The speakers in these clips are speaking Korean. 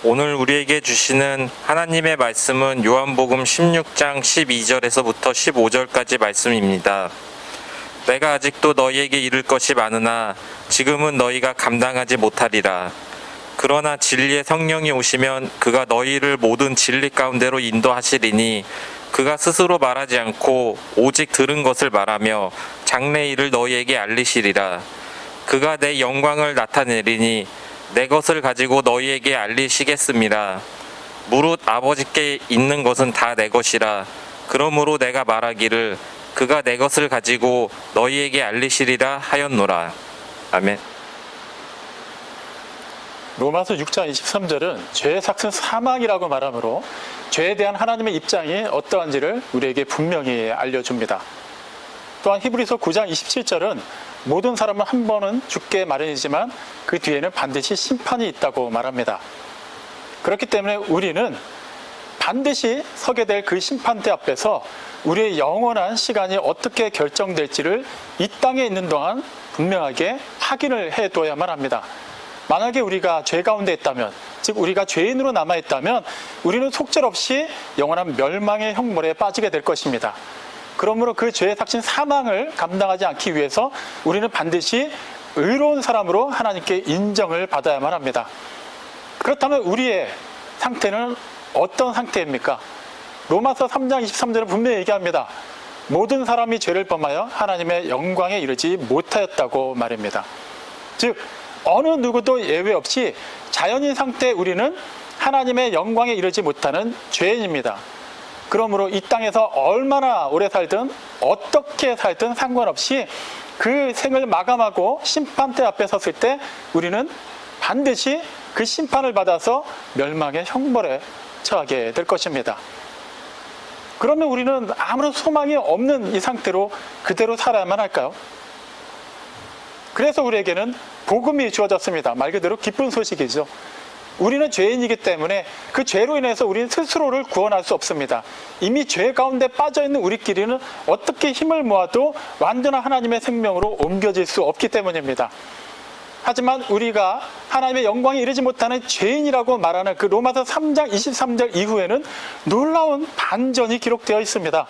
오늘 우리에게 주시는 하나님의 말씀은 요한복음 16장 12절에서부터 15절까지 말씀입니다. 내가 아직도 너희에게 이를 것이 많으나 지금은 너희가 감당하지 못하리라. 그러나 진리의 성령이 오시면 그가 너희를 모든 진리 가운데로 인도하시리니 그가 스스로 말하지 않고 오직 들은 것을 말하며 장래 일을 너희에게 알리시리라. 그가 내 영광을 나타내리니 내 것을 가지고 너희에게 알리시겠습니다. 무릇 아버지께 있는 것은 다 내 것이라. 그러므로 내가 말하기를 그가 내 것을 가지고 너희에게 알리시리라 하였노라. 아멘. 로마서 6장 23절은 죄의 삭은 사망이라고 말하므로 죄에 대한 하나님의 입장이 어떠한지를 우리에게 분명히 알려줍니다. 또한 히브리서 9장 27절은 모든 사람은 한 번은 죽게 마련이지만 그 뒤에는 반드시 심판이 있다고 말합니다. 그렇기 때문에 우리는 반드시 서게 될 그 심판대 앞에서 우리의 영원한 시간이 어떻게 결정될지를 이 땅에 있는 동안 분명하게 확인을 해둬야만 합니다. 만약에 우리가 죄 가운데 있다면, 즉 우리가 죄인으로 남아있다면 우리는 속절없이 영원한 멸망의 형벌에 빠지게 될 것입니다. 그러므로 그 죄의 삭신 사망을 감당하지 않기 위해서 우리는 반드시 의로운 사람으로 하나님께 인정을 받아야만 합니다. 그렇다면 우리의 상태는 어떤 상태입니까? 로마서 3장 23절은 분명히 얘기합니다. 모든 사람이 죄를 범하여 하나님의 영광에 이르지 못하였다고 말입니다. 즉 어느 누구도 예외 없이 자연인 상태의 우리는 하나님의 영광에 이르지 못하는 죄인입니다. 그러므로 이 땅에서 얼마나 오래 살든 어떻게 살든 상관없이 그 생을 마감하고 심판대 앞에 섰을 때 우리는 반드시 그 심판을 받아서 멸망의 형벌에 처하게 될 것입니다. 그러면 우리는 아무런 소망이 없는 이 상태로 그대로 살아야만 할까요? 그래서 우리에게는 복음이 주어졌습니다. 말 그대로 기쁜 소식이죠. 우리는 죄인이기 때문에 그 죄로 인해서 우리는 스스로를 구원할 수 없습니다. 이미 죄 가운데 빠져있는 우리끼리는 어떻게 힘을 모아도 완전한 하나님의 생명으로 옮겨질 수 없기 때문입니다. 하지만 우리가 하나님의 영광에 이르지 못하는 죄인이라고 말하는 그 로마서 3장 23절 이후에는 놀라운 반전이 기록되어 있습니다.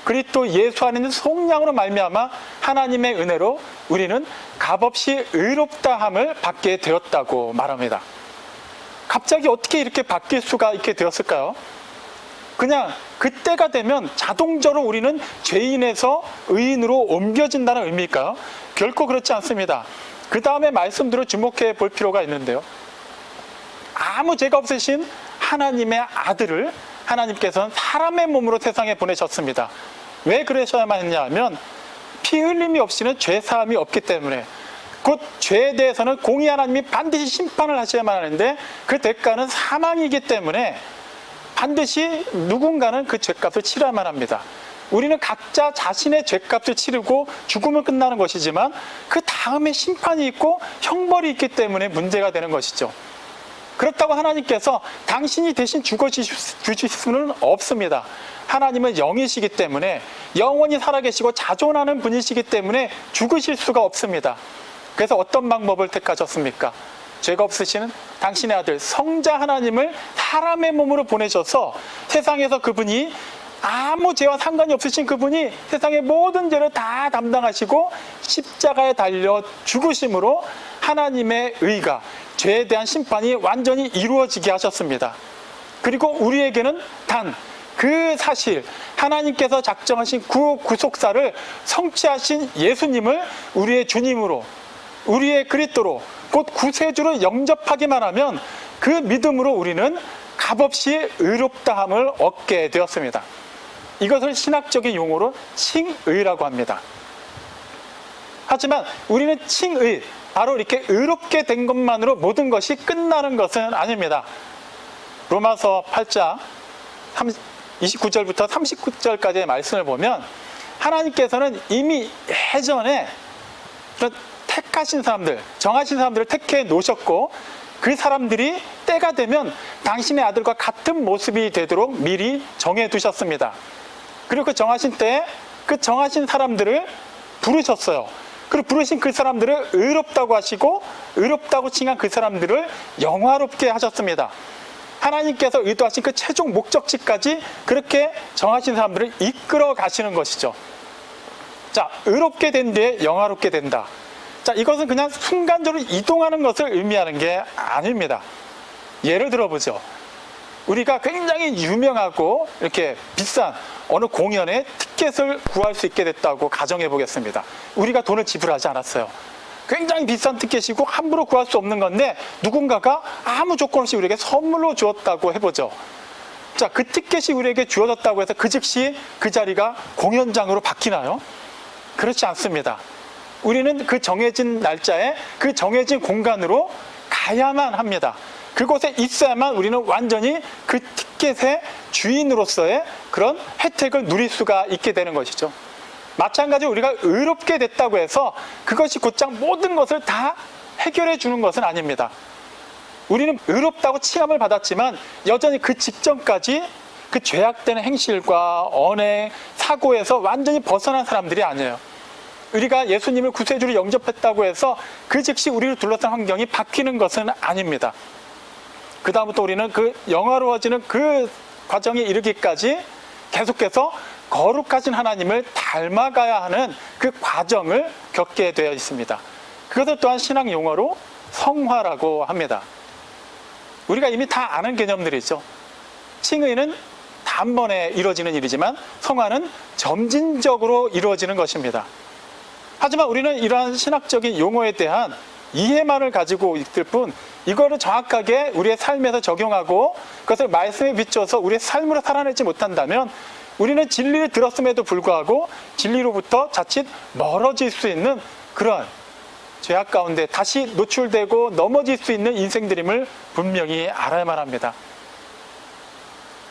그리스도 예수 안에 있는 속량으로 말미암아 하나님의 은혜로 우리는 값없이 의롭다함을 받게 되었다고 말합니다. 갑자기 어떻게 이렇게 바뀔 수가 있게 되었을까요? 그냥 그때가 되면 자동적으로 우리는 죄인에서 의인으로 옮겨진다는 의미일까요? 결코 그렇지 않습니다. 그 다음에 말씀대로 주목해 볼 필요가 있는데요. 아무 죄가 없으신 하나님의 아들을 하나님께서는 사람의 몸으로 세상에 보내셨습니다. 왜 그러셔야만 했냐 하면 피 흘림이 없이는 죄 사함이 없기 때문에, 곧 죄에 대해서는 공의 하나님이 반드시 심판을 하셔야만 하는데 그 대가는 사망이기 때문에 반드시 누군가는 그 죄값을 치러야만 합니다. 우리는 각자 자신의 죄값을 치르고 죽으면 끝나는 것이지만 그 다음에 심판이 있고 형벌이 있기 때문에 문제가 되는 것이죠. 그렇다고 하나님께서 당신이 대신 죽어주실 수는 없습니다. 하나님은 영이시기 때문에 영원히 살아계시고 자존하는 분이시기 때문에 죽으실 수가 없습니다. 그래서 어떤 방법을 택하셨습니까? 죄가 없으시는 당신의 아들 성자 하나님을 사람의 몸으로 보내셔서 세상에서 그분이 아무 죄와 상관이 없으신 그분이 세상의 모든 죄를 다 담당하시고 십자가에 달려 죽으심으로 하나님의 의가, 죄에 대한 심판이 완전히 이루어지게 하셨습니다. 그리고 우리에게는 단 그 사실, 하나님께서 작정하신 구속사를 성취하신 예수님을 우리의 주님으로, 우리의 그리스도로, 곧 구세주로 영접하기만 하면 그 믿음으로 우리는 값없이 의롭다함을 얻게 되었습니다. 이것을 신학적인 용어로 칭의라고 합니다. 하지만 우리는 칭의, 바로 이렇게 의롭게 된 것만으로 모든 것이 끝나는 것은 아닙니다. 로마서 8장 29절부터 39절까지의 말씀을 보면 하나님께서는 이미 예전에 택하신 사람들, 정하신 사람들을 택해 놓으셨고 그 사람들이 때가 되면 당신의 아들과 같은 모습이 되도록 미리 정해 두셨습니다. 그리고 그 정하신 때에 그 정하신 사람들을 부르셨어요. 그리고 부르신 그 사람들을 의롭다고 하시고 의롭다고 칭한 그 사람들을 영화롭게 하셨습니다. 하나님께서 의도하신 그 최종 목적지까지 그렇게 정하신 사람들을 이끌어 가시는 것이죠. 자, 의롭게 된 뒤에 영화롭게 된다. 자, 이것은 그냥 순간적으로 이동하는 것을 의미하는 게 아닙니다. 예를 들어보죠. 우리가 굉장히 유명하고 이렇게 비싼 어느 공연의 티켓을 구할 수 있게 됐다고 가정해 보겠습니다. 우리가 돈을 지불하지 않았어요. 굉장히 비싼 티켓이고 함부로 구할 수 없는 건데 누군가가 아무 조건 없이 우리에게 선물로 주었다고 해보죠. 자, 그 티켓이 우리에게 주어졌다고 해서 그 즉시 그 자리가 공연장으로 바뀌나요? 그렇지 않습니다. 우리는 그 정해진 날짜에 그 정해진 공간으로 가야만 합니다. 그곳에 있어야만 우리는 완전히 그 티켓의 주인으로서의 그런 혜택을 누릴 수가 있게 되는 것이죠. 마찬가지로 우리가 의롭게 됐다고 해서 그것이 곧장 모든 것을 다 해결해 주는 것은 아닙니다. 우리는 의롭다고 칭함을 받았지만 여전히 그 직전까지 그 죄악되는 행실과 언행, 사고에서 완전히 벗어난 사람들이 아니에요. 우리가 예수님을 구세주로 영접했다고 해서 그 즉시 우리를 둘러싼 환경이 바뀌는 것은 아닙니다. 그 다음부터 우리는 그 영화로워지는 그 과정에 이르기까지 계속해서 거룩하신 하나님을 닮아가야 하는 그 과정을 겪게 되어 있습니다. 그것을 또한 신학 용어로 성화라고 합니다. 우리가 이미 다 아는 개념들이죠. 칭의는 단번에 이루어지는 일이지만 성화는 점진적으로 이루어지는 것입니다. 하지만 우리는 이러한 신학적인 용어에 대한 이해만을 가지고 있을 뿐 이거를 정확하게 우리의 삶에서 적용하고 그것을 말씀에 비춰서 우리의 삶으로 살아내지 못한다면 우리는 진리를 들었음에도 불구하고 진리로부터 자칫 멀어질 수 있는 그런 죄악 가운데 다시 노출되고 넘어질 수 있는 인생들임을 분명히 알아야만 합니다.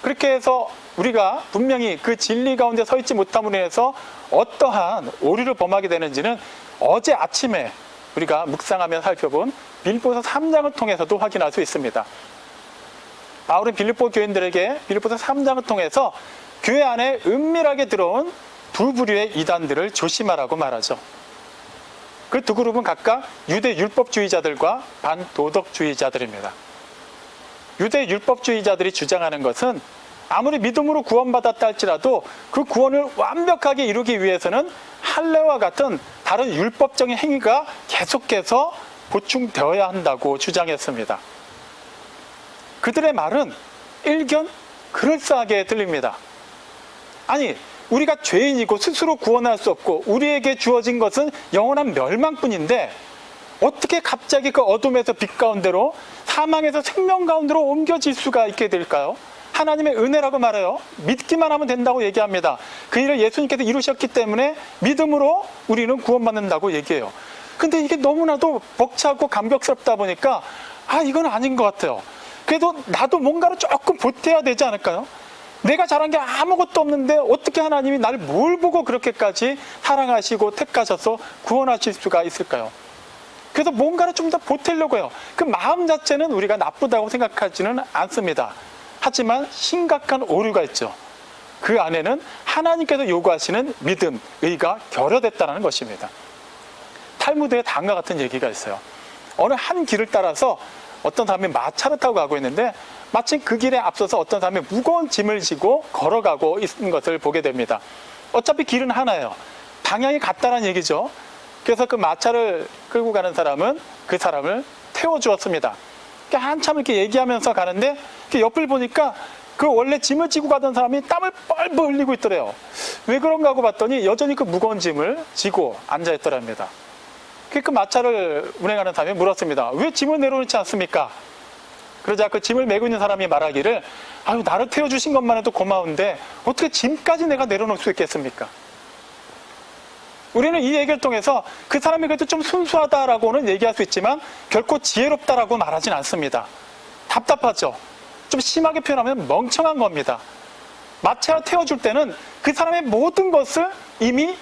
그렇게 해서 우리가 분명히 그 진리 가운데 서 있지 못함으로 인해서 어떠한 오류를 범하게 되는지는 어제 아침에 우리가 묵상하며 살펴본 빌립보서 3장을 통해서도 확인할 수 있습니다. 바울은 빌립보 교인들에게 빌립보서 3장을 통해서 교회 안에 은밀하게 들어온 두 부류의 이단들을 조심하라고 말하죠. 그 두 그룹은 각각 유대 율법주의자들과 반도덕주의자들입니다. 유대 율법주의자들이 주장하는 것은 아무리 믿음으로 구원받았다 할지라도 그 구원을 완벽하게 이루기 위해서는 할례와 같은 다른 율법적인 행위가 계속해서 보충되어야 한다고 주장했습니다. 그들의 말은 일견 그럴싸하게 들립니다. 아니, 우리가 죄인이고 스스로 구원할 수 없고 우리에게 주어진 것은 영원한 멸망뿐인데 어떻게 갑자기 그 어둠에서 빛 가운데로 사망에서 생명 가운데로 옮겨질 수가 있게 될까요? 하나님의 은혜라고 말해요. 믿기만 하면 된다고 얘기합니다. 그 일을 예수님께서 이루셨기 때문에 믿음으로 우리는 구원받는다고 얘기해요. 근데 이게 너무나도 벅차고 감격스럽다 보니까 이건 아닌 것 같아요. 그래도 나도 뭔가를 조금 보태야 되지 않을까요? 내가 잘한 게 아무것도 없는데 어떻게 하나님이 나를 뭘 보고 그렇게까지 사랑하시고 택하셔서 구원하실 수가 있을까요? 그래서 뭔가를 좀 더 보태려고 해요. 그 마음 자체는 우리가 나쁘다고 생각하지는 않습니다. 하지만 심각한 오류가 있죠. 그 안에는 하나님께서 요구하시는 믿음, 의가 결여됐다는 것입니다. 탈무드에 다음과 같은 얘기가 있어요. 어느 한 길을 따라서 어떤 사람이 마차를 타고 가고 있는데 마침 그 길에 앞서서 어떤 사람이 무거운 짐을 지고 걸어가고 있는 것을 보게 됩니다. 어차피 길은 하나예요. 방향이 같다는 얘기죠. 그래서 그 마차를 끌고 가는 사람은 그 사람을 태워주었습니다. 한참 이렇게 얘기하면서 가는데 옆을 보니까 그 원래 짐을 지고 가던 사람이 땀을 뻘뻘 흘리고 있더래요. 왜 그런가 하고 봤더니 여전히 그 무거운 짐을 지고 앉아있더랍니다. 그 마차를 운행하는 사람이 물었습니다. 왜 짐을 내려놓지 않습니까? 그러자 그 짐을 메고 있는 사람이 말하기를 나를 태워주신 것만 해도 고마운데 어떻게 짐까지 내가 내려놓을 수 있겠습니까? 우리는 이 얘기를 통해서 그 사람이 그래도 좀 순수하다라고는 얘기할 수 있지만 결코 지혜롭다라고 말하진 않습니다. 답답하죠. 좀 심하게 표현하면 멍청한 겁니다. 마차를 태워줄 때는 그 사람의 모든 것을 이미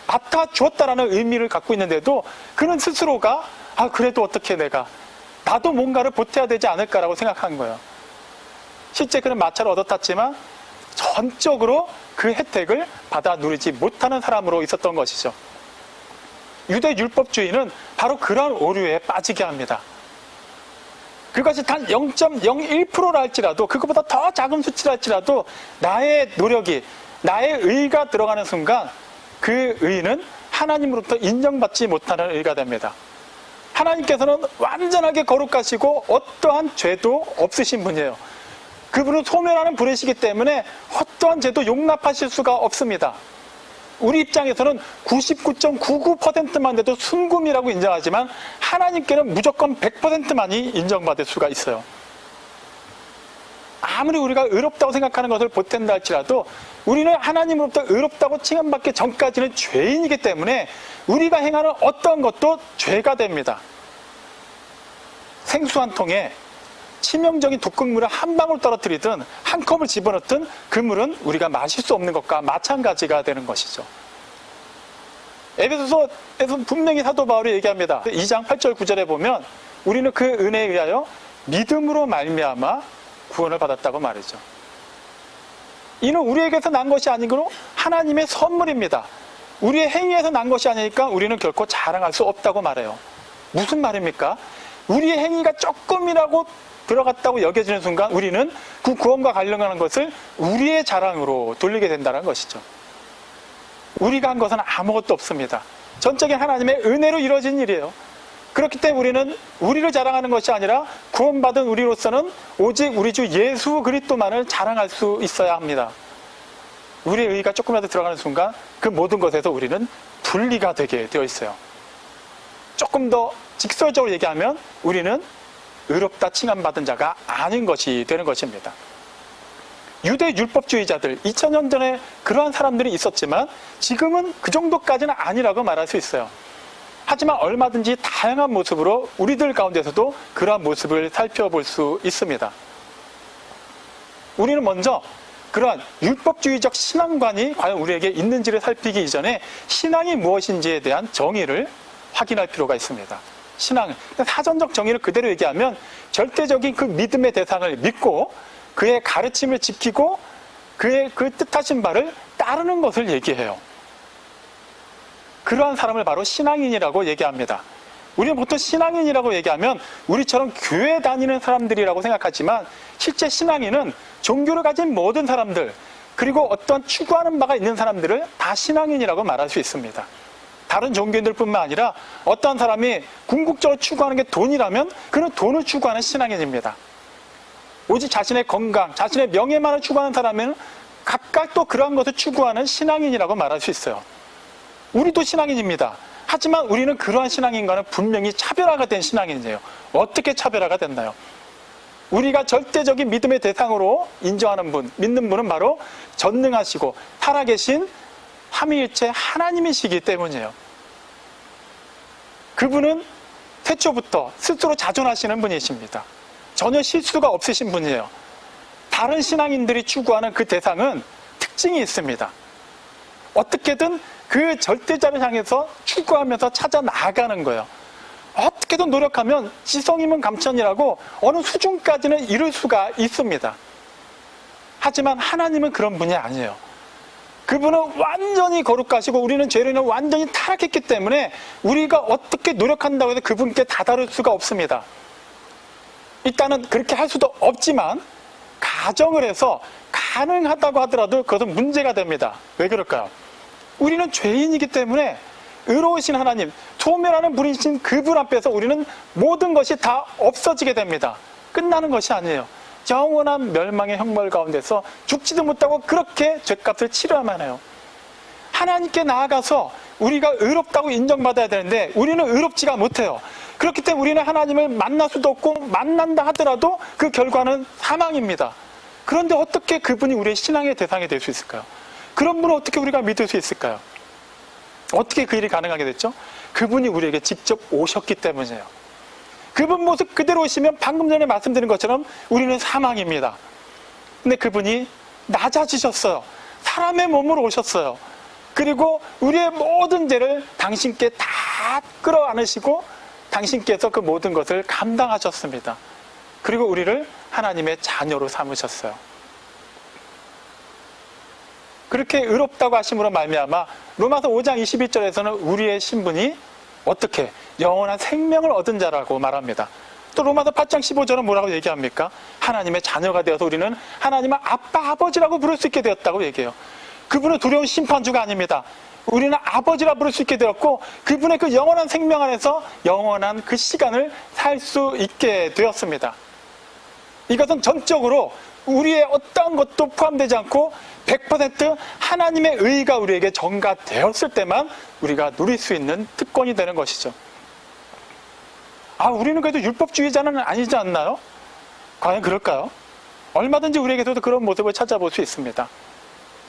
맡아주었다라는 의미를 갖고 있는데도 그는 스스로가 그래도 어떻게 나도 뭔가를 보태야 되지 않을까라고 생각한 거예요. 실제 그는 마차를 얻어 탔지만 전적으로 그 혜택을 받아 누리지 못하는 사람으로 있었던 것이죠. 유대 율법주의는 바로 그러한 오류에 빠지게 합니다. 그것이 단 0.01%라 할지라도, 그것보다 더 작은 수치라 할지라도 나의 노력이, 나의 의가 들어가는 순간 그 의는 하나님으로부터 인정받지 못하는 의가 됩니다. 하나님께서는 완전하게 거룩하시고 어떠한 죄도 없으신 분이에요. 그분은 소멸하는 분이시기 때문에 어떠한 죄도 용납하실 수가 없습니다. 우리 입장에서는 99.99%만 돼도 순금이라고 인정하지만 하나님께는 무조건 100%만이 인정받을 수가 있어요. 아무리 우리가 의롭다고 생각하는 것을 보탠다 할지라도 우리는 하나님으로부터 의롭다고 칭함받기 전까지는 죄인이기 때문에 우리가 행하는 어떤 것도 죄가 됩니다. 생수 한 통에 치명적인 독극물을 한 방울 떨어뜨리든 한 컵을 집어넣든 그 물은 우리가 마실 수 없는 것과 마찬가지가 되는 것이죠. 에베소서에서 분명히 사도 바울이 얘기합니다. 2장 8절 9절에 보면 우리는 그 은혜에 의하여 믿음으로 말미암아 구원을 받았다고 말이죠. 이는 우리에게서 난 것이 아니고 하나님의 선물입니다. 우리의 행위에서 난 것이 아니니까 우리는 결코 자랑할 수 없다고 말해요. 무슨 말입니까? 우리의 행위가 조금이라고 들어갔다고 여겨지는 순간 우리는 그 구원과 관련하는 것을 우리의 자랑으로 돌리게 된다는 것이죠. 우리가 한 것은 아무것도 없습니다. 전적인 하나님의 은혜로 이루어진 일이에요. 그렇기 때문에 우리는 우리를 자랑하는 것이 아니라 구원받은 우리로서는 오직 우리 주 예수 그리스도만을 자랑할 수 있어야 합니다. 우리의 의의가 조금이라도 들어가는 순간 그 모든 것에서 우리는 분리가 되게 되어 있어요. 조금 더 직설적으로 얘기하면 우리는 의롭다 칭함받은 자가 아닌 것이 되는 것입니다. 유대 율법주의자들, 2000년 전에 그러한 사람들이 있었지만 지금은 그 정도까지는 아니라고 말할 수 있어요. 하지만 얼마든지 다양한 모습으로 우리들 가운데서도 그러한 모습을 살펴볼 수 있습니다. 우리는 먼저 그러한 율법주의적 신앙관이 과연 우리에게 있는지를 살피기 이전에 신앙이 무엇인지에 대한 정의를 확인할 필요가 있습니다. 신앙, 사전적 정의를 그대로 얘기하면 절대적인 그 믿음의 대상을 믿고 그의 가르침을 지키고 그의 그 뜻하신 바를 따르는 것을 얘기해요. 그러한 사람을 바로 신앙인이라고 얘기합니다. 우리는 보통 신앙인이라고 얘기하면 우리처럼 교회 다니는 사람들이라고 생각하지만 실제 신앙인은 종교를 가진 모든 사람들, 그리고 어떤 추구하는 바가 있는 사람들을 다 신앙인이라고 말할 수 있습니다. 다른 종교인들뿐만 아니라 어떤 사람이 궁극적으로 추구하는 게 돈이라면 그는 돈을 추구하는 신앙인입니다. 오직 자신의 건강, 자신의 명예만을 추구하는 사람은 각각 또 그러한 것을 추구하는 신앙인이라고 말할 수 있어요. 우리도 신앙인입니다. 하지만 우리는 그러한 신앙인과는 분명히 차별화가 된 신앙인이에요. 어떻게 차별화가 됐나요? 우리가 절대적인 믿음의 대상으로 인정하는 분, 믿는 분은 바로 전능하시고 살아계신 삼위일체 하나님이시기 때문이에요. 그분은 태초부터 스스로 자존하시는 분이십니다. 전혀 실수가 없으신 분이에요. 다른 신앙인들이 추구하는 그 대상은 특징이 있습니다. 어떻게든 그 절대자를 향해서 추구하면서 찾아 나가는 거예요. 어떻게든 노력하면 지성이면 감천이라고 어느 수준까지는 이룰 수가 있습니다. 하지만 하나님은 그런 분이 아니에요. 그분은 완전히 거룩하시고 우리는 죄로 인해 완전히 타락했기 때문에 우리가 어떻게 노력한다고 해서 그분께 다다를 수가 없습니다. 일단은 그렇게 할 수도 없지만 가정을 해서 가능하다고 하더라도 그것은 문제가 됩니다. 왜 그럴까요? 우리는 죄인이기 때문에 의로우신 하나님, 소멸하는 분이신 그분 앞에서 우리는 모든 것이 다 없어지게 됩니다. 끝나는 것이 아니에요. 영원한 멸망의 형벌 가운데서 죽지도 못하고 그렇게 죄값을 치러야만 해요. 하나님께 나아가서 우리가 의롭다고 인정받아야 되는데 우리는 의롭지가 못해요. 그렇기 때문에 우리는 하나님을 만날 수도 없고 만난다 하더라도 그 결과는 사망입니다. 그런데 어떻게 그분이 우리의 신앙의 대상이 될 수 있을까요? 그런 분을 어떻게 우리가 믿을 수 있을까요? 어떻게 그 일이 가능하게 됐죠? 그분이 우리에게 직접 오셨기 때문이에요. 그분 모습 그대로 오시면 방금 전에 말씀드린 것처럼 우리는 사망입니다. 근데 그분이 낮아지셨어요. 사람의 몸으로 오셨어요. 그리고 우리의 모든 죄를 당신께 다 끌어안으시고 당신께서 그 모든 것을 감당하셨습니다. 그리고 우리를 하나님의 자녀로 삼으셨어요. 그렇게 의롭다고 하심으로 말미암아 로마서 5장 21절에서는 우리의 신분이 어떻게? 영원한 생명을 얻은 자라고 말합니다. 또 로마서 8장 15절은 뭐라고 얘기합니까? 하나님의 자녀가 되어서 우리는 하나님의 아빠, 아버지라고 부를 수 있게 되었다고 얘기해요. 그분은 두려운 심판주가 아닙니다. 우리는 아버지라 부를 수 있게 되었고, 그분의 그 영원한 생명 안에서 영원한 그 시간을 살 수 있게 되었습니다. 이것은 전적으로 우리의 어떠한 것도 포함되지 않고 100% 하나님의 의가 우리에게 전가되었을 때만 우리가 누릴 수 있는 특권이 되는 것이죠. 우리는 그래도 율법주의자는 아니지 않나요? 과연 그럴까요? 얼마든지 우리에게도 그런 모습을 찾아볼 수 있습니다.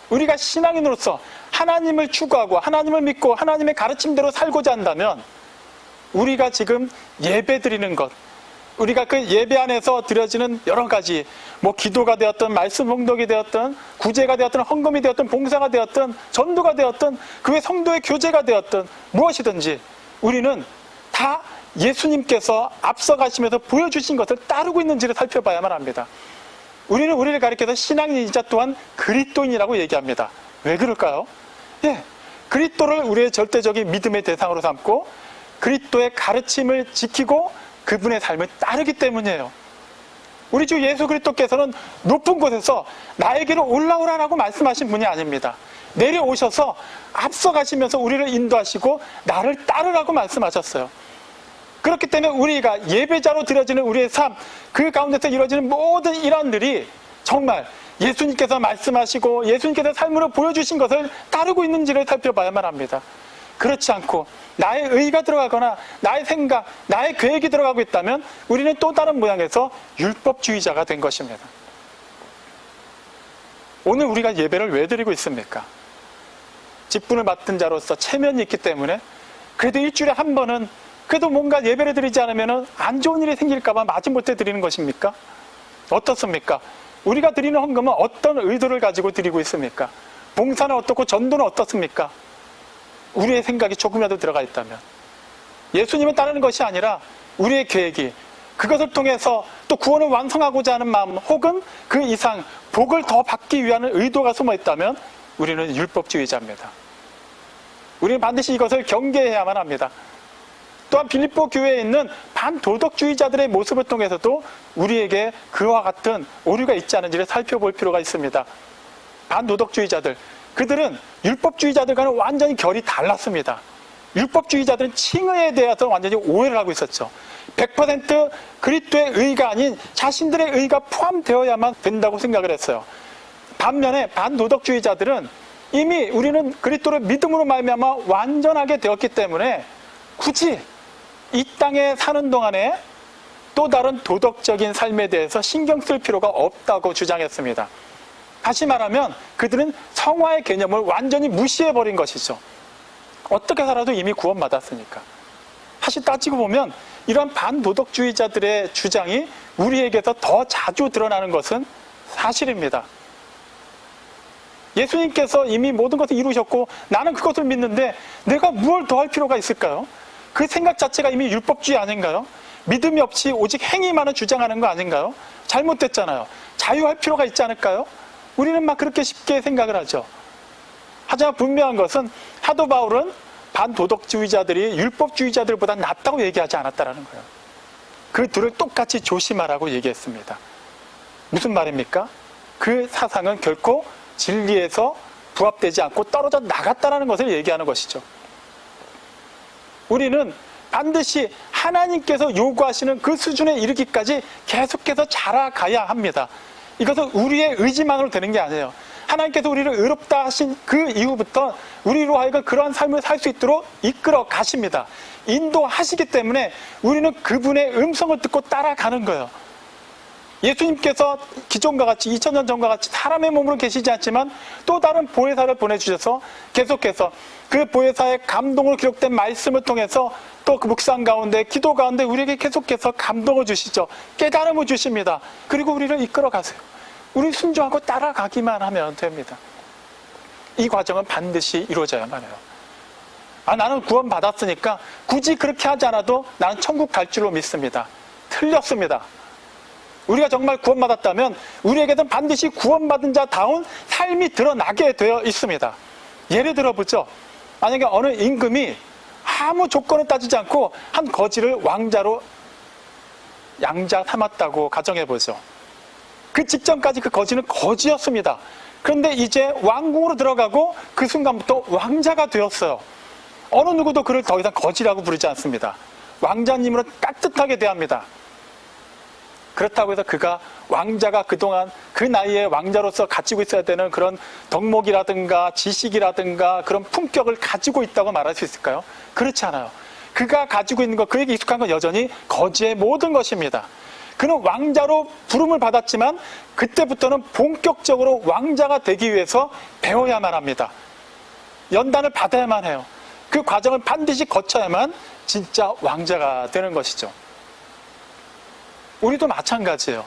우리가 신앙인으로서 하나님을 추구하고 하나님을 믿고 하나님의 가르침대로 살고자 한다면 우리가 지금 예배 드리는 것, 우리가 그 예배 안에서 드려지는 여러 가지 기도가 되었든 말씀 봉독이 되었든 구제가 되었든 헌금이 되었든 봉사가 되었든 전도가 되었든 그 외 성도의 교제가 되었든 무엇이든지 우리는 다 예수님께서 앞서가시면서 보여주신 것을 따르고 있는지를 살펴봐야만 합니다. 우리는 우리를 가리켜서 신앙인이자 또한 그리스도인이라고 얘기합니다. 왜 그럴까요? 그리스도를 우리의 절대적인 믿음의 대상으로 삼고 그리스도의 가르침을 지키고 그분의 삶을 따르기 때문이에요. 우리 주 예수 그리스도께서는 높은 곳에서 나에게로 올라오라라고 말씀하신 분이 아닙니다. 내려오셔서 앞서가시면서 우리를 인도하시고 나를 따르라고 말씀하셨어요. 그렇기 때문에 우리가 예배자로 드려지는 우리의 삶, 그 가운데서 이루어지는 모든 일환들이 정말 예수님께서 말씀하시고 예수님께서 삶으로 보여주신 것을 따르고 있는지를 살펴봐야만 합니다. 그렇지 않고 나의 의가 들어가거나 나의 생각, 나의 계획이 들어가고 있다면 우리는 또 다른 모양에서 율법주의자가 된 것입니다. 오늘 우리가 예배를 왜 드리고 있습니까? 직분을 맡은 자로서 체면이 있기 때문에 그래도 일주일에 한 번은 그래도 뭔가 예배를 드리지 않으면 안 좋은 일이 생길까봐 마지못해 드리는 것입니까? 어떻습니까? 우리가 드리는 헌금은 어떤 의도를 가지고 드리고 있습니까? 봉사는 어떻고 전도는 어떻습니까? 우리의 생각이 조금이라도 들어가 있다면 예수님을 따르는 것이 아니라 우리의 계획이 그것을 통해서 또 구원을 완성하고자 하는 마음 혹은 그 이상 복을 더 받기 위한 의도가 숨어 있다면 우리는 율법주의자입니다. 우리는 반드시 이것을 경계해야만 합니다. 또한 빌립보 교회에 있는 반도덕주의자들의 모습을 통해서도 우리에게 그와 같은 오류가 있지 않은지를 살펴볼 필요가 있습니다. 반도덕주의자들, 그들은 율법주의자들과는 완전히 결이 달랐습니다. 율법주의자들은 칭의에 대해서 완전히 오해를 하고 있었죠. 100% 그리스도의 의가 아닌 자신들의 의가 포함되어야만 된다고 생각을 했어요. 반면에 반도덕주의자들은 이미 우리는 그리스도를 믿음으로 말미암아 완전하게 되었기 때문에 굳이 이 땅에 사는 동안에 또 다른 도덕적인 삶에 대해서 신경 쓸 필요가 없다고 주장했습니다. 다시 말하면 그들은 성화의 개념을 완전히 무시해버린 것이죠. 어떻게 살아도 이미 구원받았으니까. 사실 따지고 보면 이런 반도덕주의자들의 주장이 우리에게서 더 자주 드러나는 것은 사실입니다. 예수님께서 이미 모든 것을 이루셨고 나는 그것을 믿는데 내가 무엇을 더 할 필요가 있을까요? 그 생각 자체가 이미 율법주의 아닌가요? 믿음이 없이 오직 행위만을 주장하는 거 아닌가요? 잘못됐잖아요. 자유할 필요가 있지 않을까요? 우리는 막 그렇게 쉽게 생각을 하죠. 하지만 분명한 것은 사도 바울은 반도덕주의자들이 율법주의자들보다 낫다고 얘기하지 않았다는 거예요. 그 둘을 똑같이 조심하라고 얘기했습니다. 무슨 말입니까? 그 사상은 결코 진리에서 부합되지 않고 떨어져 나갔다는 것을 얘기하는 것이죠. 우리는 반드시 하나님께서 요구하시는 그 수준에 이르기까지 계속해서 자라가야 합니다. 이것은 우리의 의지만으로 되는 게 아니에요. 하나님께서 우리를 의롭다 하신 그 이후부터 우리로 하여금 그러한 삶을 살 수 있도록 이끌어 가십니다. 인도하시기 때문에 우리는 그분의 음성을 듣고 따라가는 거예요. 예수님께서 기존과 같이 2000년 전과 같이 사람의 몸으로 계시지 않지만 또 다른 보혜사를 보내주셔서 계속해서 그 보혜사의 감동으로 기록된 말씀을 통해서 또 그 묵상 가운데 기도 가운데 우리에게 계속해서 감동을 주시죠. 깨달음을 주십니다. 그리고 우리를 이끌어 가세요. 우리 순종하고 따라가기만 하면 됩니다. 이 과정은 반드시 이루어져야만 해요. 나는 구원 받았으니까 굳이 그렇게 하지 않아도 나는 천국 갈 줄로 믿습니다. 틀렸습니다. 우리가 정말 구원받았다면 우리에게는 반드시 구원받은 자다운 삶이 드러나게 되어 있습니다. 예를 들어보죠. 만약에 어느 임금이 아무 조건을 따지지 않고 한 거지를 왕자로 양자 삼았다고 가정해보죠. 그 직전까지 그 거지는 거지였습니다. 그런데 이제 왕궁으로 들어가고 그 순간부터 왕자가 되었어요. 어느 누구도 그를 더 이상 거지라고 부르지 않습니다. 왕자님으로 따뜻하게 대합니다. 그렇다고 해서 그가 왕자가 그동안 그 나이에 왕자로서 가지고 있어야 되는 그런 덕목이라든가 지식이라든가 그런 품격을 가지고 있다고 말할 수 있을까요? 그렇지 않아요. 그가 가지고 있는 것, 그에게 익숙한 건 여전히 거지의 모든 것입니다. 그는 왕자로 부름을 받았지만 그때부터는 본격적으로 왕자가 되기 위해서 배워야만 합니다. 연단을 받아야만 해요. 그 과정을 반드시 거쳐야만 진짜 왕자가 되는 것이죠. 우리도 마찬가지예요.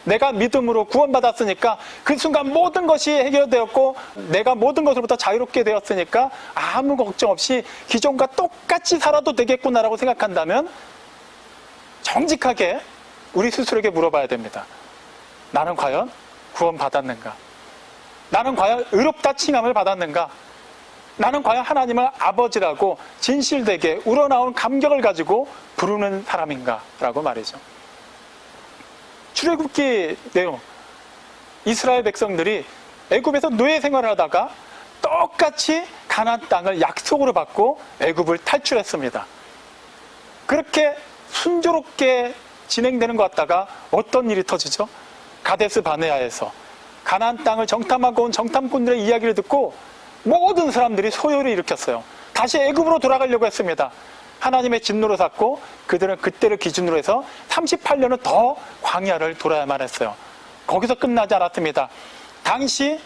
내가 믿음으로 구원받았으니까 그 순간 모든 것이 해결되었고 내가 모든 것으로부터 자유롭게 되었으니까 아무 걱정 없이 기존과 똑같이 살아도 되겠구나라고 생각한다면 정직하게 우리 스스로에게 물어봐야 됩니다. 나는 과연 구원받았는가? 나는 과연 의롭다 칭함을 받았는가? 나는 과연 하나님을 아버지라고 진실되게 우러나온 감격을 가지고 부르는 사람인가? 라고 말이죠. 출애굽기 내용, 이스라엘 백성들이 애굽에서 노예 생활을 하다가 똑같이 가나안 땅을 약속으로 받고 애굽을 탈출했습니다. 그렇게 순조롭게 진행되는 것 같다가 어떤 일이 터지죠? 가데스 바네아에서 가나안 땅을 정탐하고 온 정탐꾼들의 이야기를 듣고 모든 사람들이 소요를 일으켰어요. 다시 애굽으로 돌아가려고 했습니다. 하나님의 진노로 샀고 그들은 그때를 기준으로 해서 38년은 더 광야를 돌아야만 했어요. 거기서 끝나지 않았습니다. 당시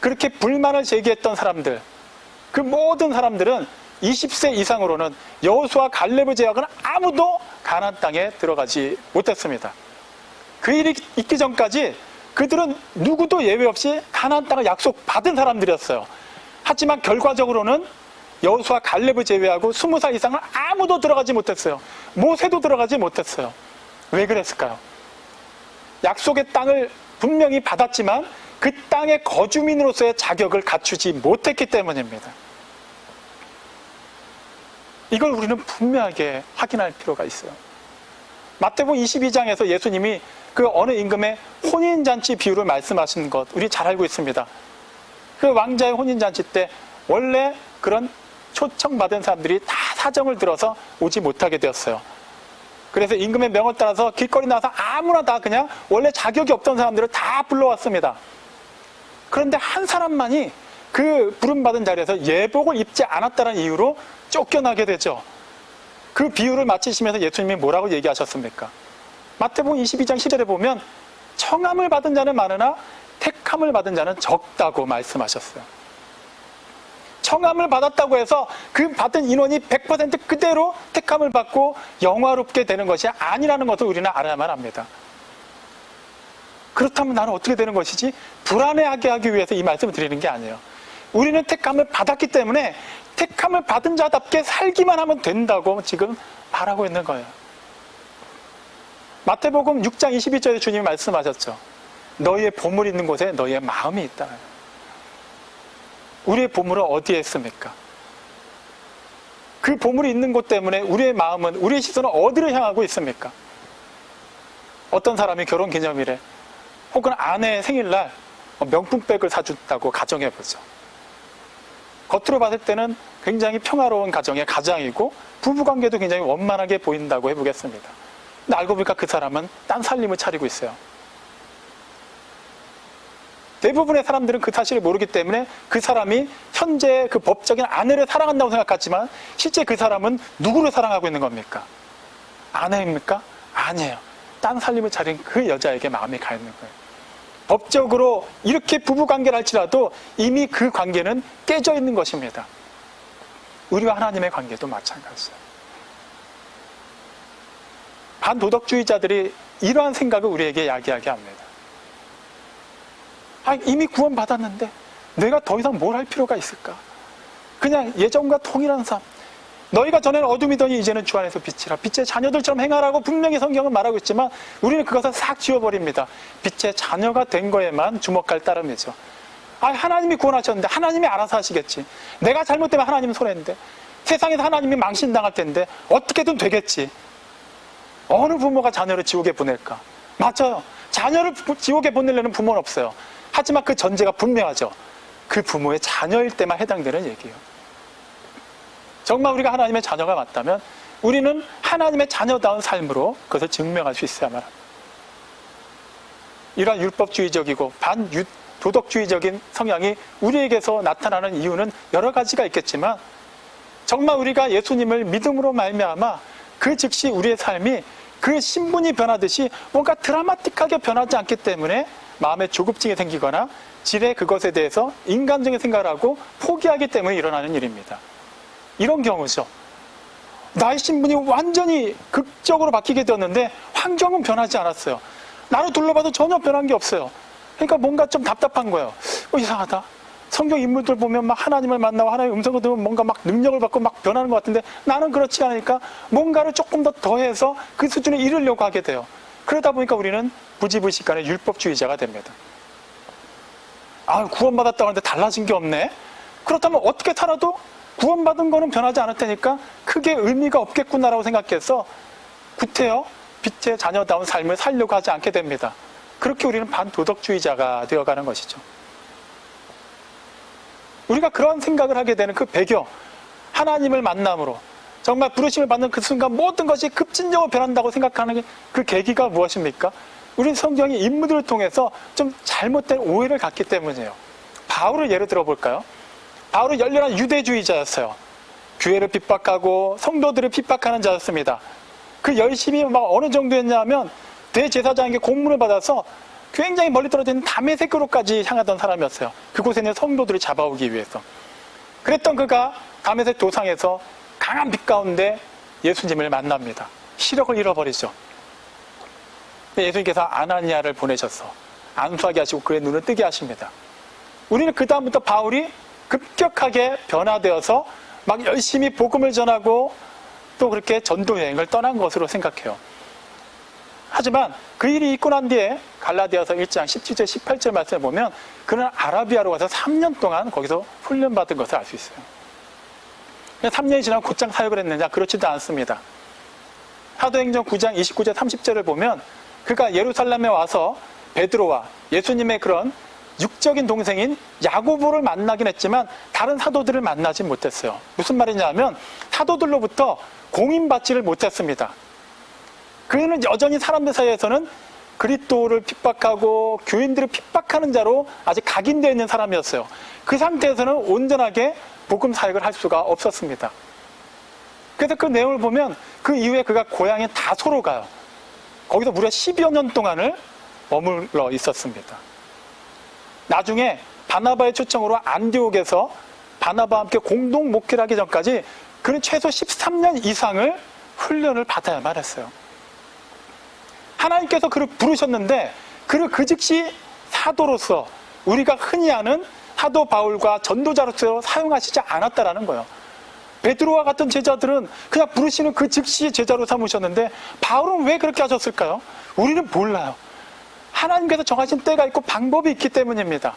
그렇게 불만을 제기했던 사람들, 그 모든 사람들은 20세 이상으로는 여호수아 갈렙을 제외하고는 아무도 가나안 땅에 들어가지 못했습니다. 그 일이 있기 전까지 그들은 누구도 예외 없이 가나안 땅을 약속받은 사람들이었어요. 하지만 결과적으로는 여호수아 갈렙을 제외하고 20살 이상은 아무도 들어가지 못했어요. 모세도 들어가지 못했어요. 왜 그랬을까요? 약속의 땅을 분명히 받았지만 그 땅의 거주민으로서의 자격을 갖추지 못했기 때문입니다. 이걸 우리는 분명하게 확인할 필요가 있어요. 마태복음 22장에서 예수님이 그 어느 임금의 혼인잔치 비유를 말씀하신 것 우리 잘 알고 있습니다. 그 왕자의 혼인잔치 때 원래 그런 초청받은 사람들이 다 사정을 들어서 오지 못하게 되었어요. 그래서 임금의 명을 따라서 길거리 나와서 아무나 다 그냥 원래 자격이 없던 사람들을 다 불러왔습니다. 그런데 한 사람만이 그 부름받은 자리에서 예복을 입지 않았다는 이유로 쫓겨나게 되죠. 그 비유를 마치시면서 예수님이 뭐라고 얘기하셨습니까? 마태복음 22장 10절에 보면 청함을 받은 자는 많으나 택함을 받은 자는 적다고 말씀하셨어요. 청함을 받았다고 해서 그 받은 인원이 100% 그대로 택함을 받고 영화롭게 되는 것이 아니라는 것을 우리는 알아야만 합니다. 그렇다면 나는 어떻게 되는 것이지? 불안해하게 하기 위해서 이 말씀을 드리는 게 아니에요. 우리는 택함을 받았기 때문에 택함을 받은 자답게 살기만 하면 된다고 지금 말하고 있는 거예요. 마태복음 6장 22절에 주님이 말씀하셨죠. 너희의 보물이 있는 곳에 너희의 마음이 있다. 우리의 보물은 어디에 있습니까? 그 보물이 있는 곳 때문에 우리의 마음은, 우리의 시선은 어디를 향하고 있습니까? 어떤 사람이 결혼기념일에 혹은 아내의 생일날 명품백을 사준다고 가정해보죠. 겉으로 봤을 때는 굉장히 평화로운 가정의 가장이고 부부관계도 굉장히 원만하게 보인다고 해보겠습니다. 근데 알고 보니까 그 사람은 딴 살림을 차리고 있어요. 대부분의 사람들은 그 사실을 모르기 때문에 그 사람이 현재 그 법적인 아내를 사랑한다고 생각하지만 실제 그 사람은 누구를 사랑하고 있는 겁니까? 아내입니까? 아니에요. 딴 살림을 차린 그 여자에게 마음이 가 있는 거예요. 법적으로 이렇게 부부관계를 할지라도 이미 그 관계는 깨져 있는 것입니다. 우리와 하나님의 관계도 마찬가지예요. 반도덕주의자들이 이러한 생각을 우리에게 야기하게 합니다. 이미 구원받았는데 내가 더 이상 뭘 할 필요가 있을까? 그냥 예전과 동일한 삶. 너희가 전에는 어둠이더니 이제는 주 안에서 빛이라. 빛의 자녀들처럼 행하라고 분명히 성경은 말하고 있지만 우리는 그것을 싹 지워버립니다. 빛의 자녀가 된 거에만 주목할 따름이죠. 하나님이 구원하셨는데 하나님이 알아서 하시겠지. 내가 잘못되면 하나님 손해인데. 세상에서 하나님이 망신당할 텐데 어떻게든 되겠지. 어느 부모가 자녀를 지옥에 보낼까? 맞아요. 자녀를 지옥에 보내려는 부모는 없어요. 하지만 그 전제가 분명하죠. 그 부모의 자녀일 때만 해당되는 얘기예요. 정말 우리가 하나님의 자녀가 맞다면 우리는 하나님의 자녀다운 삶으로 그것을 증명할 수 있어야만 합니다. 이러한 율법주의적이고 반도덕주의적인 성향이 우리에게서 나타나는 이유는 여러 가지가 있겠지만 정말 우리가 예수님을 믿음으로 말미암아 그 즉시 우리의 삶이 그 신분이 변하듯이 뭔가 드라마틱하게 변하지 않기 때문에 마음에 조급증이 생기거나 지레 그것에 대해서 인간적인 생각을 하고 포기하기 때문에 일어나는 일입니다. 이런 경우죠. 나의 신분이 완전히 극적으로 바뀌게 되었는데 환경은 변하지 않았어요. 나를 둘러봐도 전혀 변한 게 없어요. 그러니까 뭔가 좀 답답한 거예요. 이상하다. 성경 인물들 보면 막 하나님을 만나고 하나님의 음성을 들으면 뭔가 막 능력을 받고 막 변하는 것 같은데 나는 그렇지 않으니까 뭔가를 조금 더 더해서 그 수준에 이르려고 하게 돼요. 그러다 보니까 우리는 부지불식간의 율법주의자가 됩니다. 구원받았다고 하는데 달라진 게 없네. 그렇다면 어떻게 살아도 구원받은 거는 변하지 않을 테니까 크게 의미가 없겠구나라고 생각해서 구태여 빛의 자녀다운 삶을 살려고 하지 않게 됩니다. 그렇게 우리는 반도덕주의자가 되어가는 것이죠. 우리가 그런 생각을 하게 되는 그 배경, 하나님을 만남으로 정말 부르심을 받는 그 순간 모든 것이 급진적으로 변한다고 생각하는 그 계기가 무엇입니까? 우리 성경이 인물들을 통해서 좀 잘못된 오해를 갖기 때문이에요. 바울을 예를 들어볼까요? 바울은 열렬한 유대주의자였어요. 교회를 핍박하고 성도들을 핍박하는 자였습니다. 그 열심이 막 어느 정도였냐면 대제사장에게 공문을 받아서 굉장히 멀리 떨어져 있는 다메섹으로까지 향하던 사람이었어요. 그곳에 있는 성도들을 잡아오기 위해서. 그랬던 그가 다메섹 도상에서 강한 빛 가운데 예수님을 만납니다. 시력을 잃어버리죠. 예수님께서 아나니아를 보내셔서 안수하게 하시고 그의 눈을 뜨게 하십니다. 우리는 그 다음부터 바울이 급격하게 변화되어서 막 열심히 복음을 전하고 또 그렇게 전도 여행을 떠난 것으로 생각해요. 하지만 그 일이 있고 난 뒤에 갈라디아서 1장 17절 18절 말씀을 보면 그는 아라비아로 가서 3년 동안 거기서 훈련받은 것을 알 수 있어요. 3년이 지나고 곧장 사역을 했느냐? 그렇지도 않습니다. 사도행전 9장 29절 30절을 보면 그가 예루살렘에 와서 베드로와 예수님의 그런 육적인 동생인 야고보를 만나긴 했지만 다른 사도들을 만나지 못했어요. 무슨 말이냐면 사도들로부터 공인받지를 못했습니다. 그는 여전히 사람들 사이에서는 그리스도를 핍박하고 교인들을 핍박하는 자로 아직 각인되어 있는 사람이었어요. 그 상태에서는 온전하게 복음 사역을 할 수가 없었습니다. 그래서 그 내용을 보면 그 이후에 그가 고향인 다소로 가요. 거기서 무려 10여 년 동안을 머물러 있었습니다. 나중에 바나바의 초청으로 안디옥에서 바나바와 함께 공동 목회를 하기 전까지 그는 최소 13년 이상을 훈련을 받아야만 했어요. 하나님께서 그를 부르셨는데 그를 그 즉시 사도로서 우리가 흔히 아는 사도 바울과 전도자로서 사용하시지 않았다라는 거예요. 베드로와 같은 제자들은 그냥 부르시는 그 즉시 제자로 삼으셨는데 바울은 왜 그렇게 하셨을까요? 우리는 몰라요. 하나님께서 정하신 때가 있고 방법이 있기 때문입니다.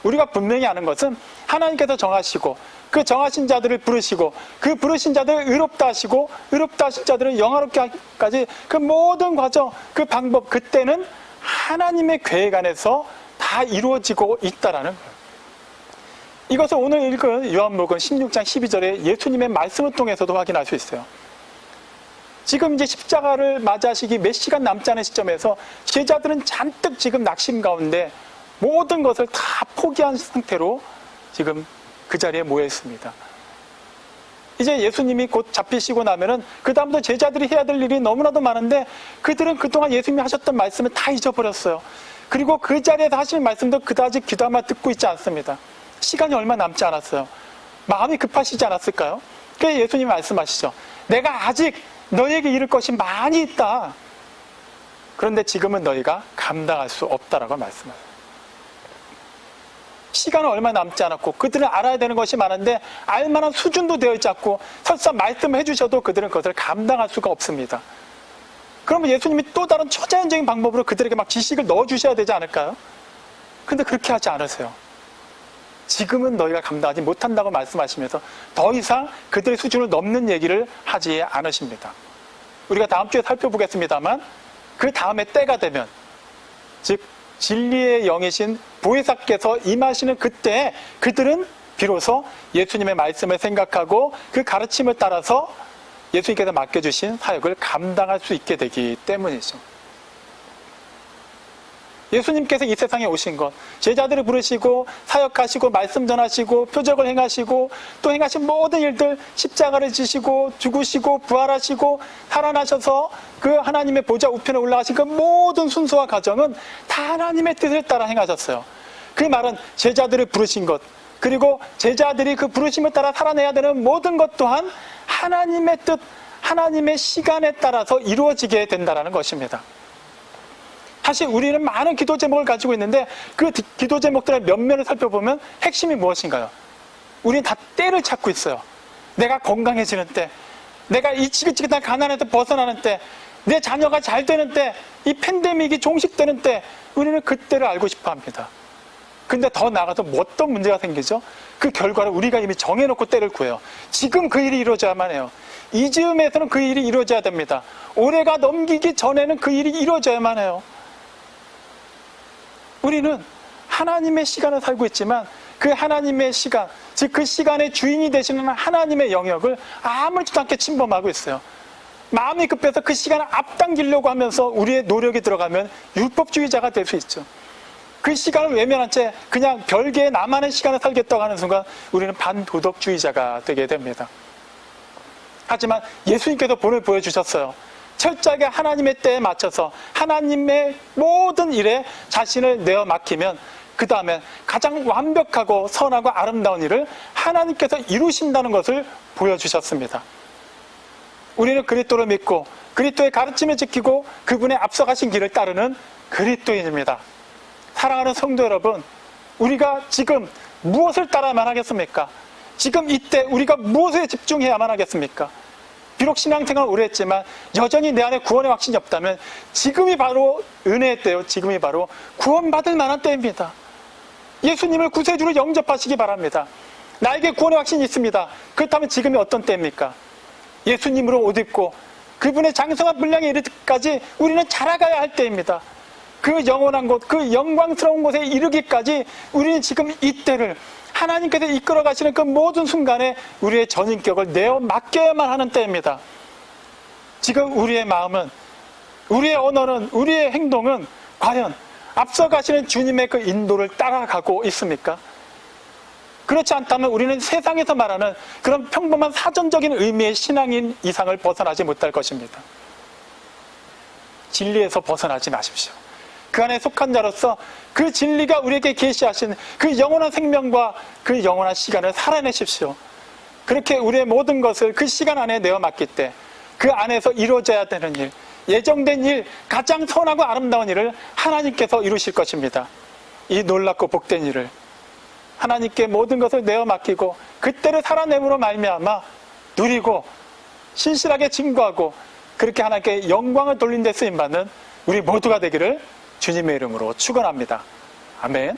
우리가 분명히 아는 것은 하나님께서 정하시고 그 정하신 자들을 부르시고 그 부르신 자들을 의롭다 하시고 의롭다 하신 자들을 영화롭게 하기까지 그 모든 과정, 그 방법, 그때는 하나님의 계획 안에서 다 이루어지고 있다라는 거예요. 이것을 오늘 읽은 요한복음 16장 12절에 예수님의 말씀을 통해서도 확인할 수 있어요. 지금 이제 십자가를 맞이하시기 몇 시간 남지 않은 시점에서 제자들은 잔뜩 지금 낙심 가운데 모든 것을 다 포기한 상태로 지금 그 자리에 모여 있습니다. 이제 예수님이 곧 잡히시고 나면은 그 다음부터 제자들이 해야 될 일이 너무나도 많은데 그들은 그동안 예수님이 하셨던 말씀을 다 잊어버렸어요. 그리고 그 자리에서 하신 말씀도 그다지 귀담아 듣고 있지 않습니다. 시간이 얼마 남지 않았어요. 마음이 급하시지 않았을까요? 그래서 예수님이 말씀하시죠. 내가 아직 너희에게 이를 것이 많이 있다. 그런데 지금은 너희가 감당할 수 없다라고 말씀하세요. 시간은 얼마 남지 않았고 그들은 알아야 되는 것이 많은데 알만한 수준도 되어 있지 않고 설사 말씀을 해주셔도 그들은 그것을 감당할 수가 없습니다. 그러면 예수님이 또 다른 초자연적인 방법으로 그들에게 막 지식을 넣어주셔야 되지 않을까요? 근데 그렇게 하지 않으세요. 지금은 너희가 감당하지 못한다고 말씀하시면서 더 이상 그들의 수준을 넘는 얘기를 하지 않으십니다. 우리가 다음 주에 살펴보겠습니다만 그 다음에 때가 되면, 즉 진리의 영이신 보혜사께서 임하시는 그때 그들은 비로소 예수님의 말씀을 생각하고 그 가르침을 따라서 예수님께서 맡겨주신 사역을 감당할 수 있게 되기 때문이죠. 예수님께서 이 세상에 오신 것, 제자들을 부르시고 사역하시고 말씀 전하시고 표적을 행하시고 또 행하신 모든 일들, 십자가를 지시고 죽으시고 부활하시고 살아나셔서 그 하나님의 보좌 우편에 올라가신 그 모든 순서와 과정은 다 하나님의 뜻을 따라 행하셨어요. 그 말은 제자들을 부르신 것, 그리고 제자들이 그 부르심을 따라 살아내야 되는 모든 것 또한 하나님의 뜻, 하나님의 시간에 따라서 이루어지게 된다는 것입니다. 사실 우리는 많은 기도 제목을 가지고 있는데 그 기도 제목들의 면면을 살펴보면 핵심이 무엇인가요? 우리는 다 때를 찾고 있어요. 내가 건강해지는 때, 내가 이 지긋지긋한 가난에서 벗어나는 때, 내 자녀가 잘 되는 때, 이 팬데믹이 종식되는 때, 우리는 그 때를 알고 싶어 합니다. 근데 더 나아가서 어떤 문제가 생기죠? 그 결과를 우리가 이미 정해놓고 때를 구해요. 지금 그 일이 이루어져야만 해요. 이 즈음에서는 그 일이 이루어져야 됩니다. 올해가 넘기기 전에는 그 일이 이루어져야만 해요. 우리는 하나님의 시간을 살고 있지만 그 하나님의 시간, 즉 그 시간의 주인이 되시는 하나님의 영역을 아무렇지도 않게 침범하고 있어요. 마음이 급해서 그 시간을 앞당기려고 하면서 우리의 노력이 들어가면 율법주의자가 될 수 있죠. 그 시간을 외면한 채 그냥 별개의 나만의 시간을 살겠다고 하는 순간 우리는 반도덕주의자가 되게 됩니다. 하지만 예수님께서 본을 보여주셨어요. 철저하게 하나님의 때에 맞춰서 하나님의 모든 일에 자신을 내어 맡기면 그 다음에 가장 완벽하고 선하고 아름다운 일을 하나님께서 이루신다는 것을 보여주셨습니다. 우리는 그리스도를 믿고 그리스도의 가르침을 지키고 그분의 앞서가신 길을 따르는 그리스도인입니다. 사랑하는 성도 여러분, 우리가 지금 무엇을 따라야만 하겠습니까? 지금 이때 우리가 무엇에 집중해야만 하겠습니까? 비록 신앙생활을 오래 했지만 여전히 내 안에 구원의 확신이 없다면 지금이 바로 은혜의 때요, 지금이 바로 구원받을 만한 때입니다. 예수님을 구세주로 영접하시기 바랍니다. 나에게 구원의 확신이 있습니다. 그렇다면 지금이 어떤 때입니까? 예수님으로 옷 입고 그분의 장성한 분량에 이를 때까지 우리는 자라가야 할 때입니다. 그 영원한 곳, 그 영광스러운 곳에 이르기까지 우리는 지금 이때를 하나님께서 이끌어 가시는 그 모든 순간에 우리의 전인격을 내어 맡겨야만 하는 때입니다. 지금 우리의 마음은, 우리의 언어는, 우리의 행동은 과연 앞서 가시는 주님의 그 인도를 따라가고 있습니까? 그렇지 않다면 우리는 세상에서 말하는 그런 평범한 사전적인 의미의 신앙인 이상을 벗어나지 못할 것입니다. 진리에서 벗어나지 마십시오. 그 안에 속한 자로서 그 진리가 우리에게 계시하신 그 영원한 생명과 그 영원한 시간을 살아내십시오. 그렇게 우리의 모든 것을 그 시간 안에 내어 맡길 때 그 안에서 이루어져야 되는 일, 예정된 일, 가장 선하고 아름다운 일을 하나님께서 이루실 것입니다. 이 놀랍고 복된 일을 하나님께 모든 것을 내어 맡기고 그때를 살아냄으로 말미암아 누리고 신실하게 증거하고 그렇게 하나님께 영광을 돌린 데 쓰임받는 우리 모두가 되기를 주님의 이름으로 축원합니다. 아멘.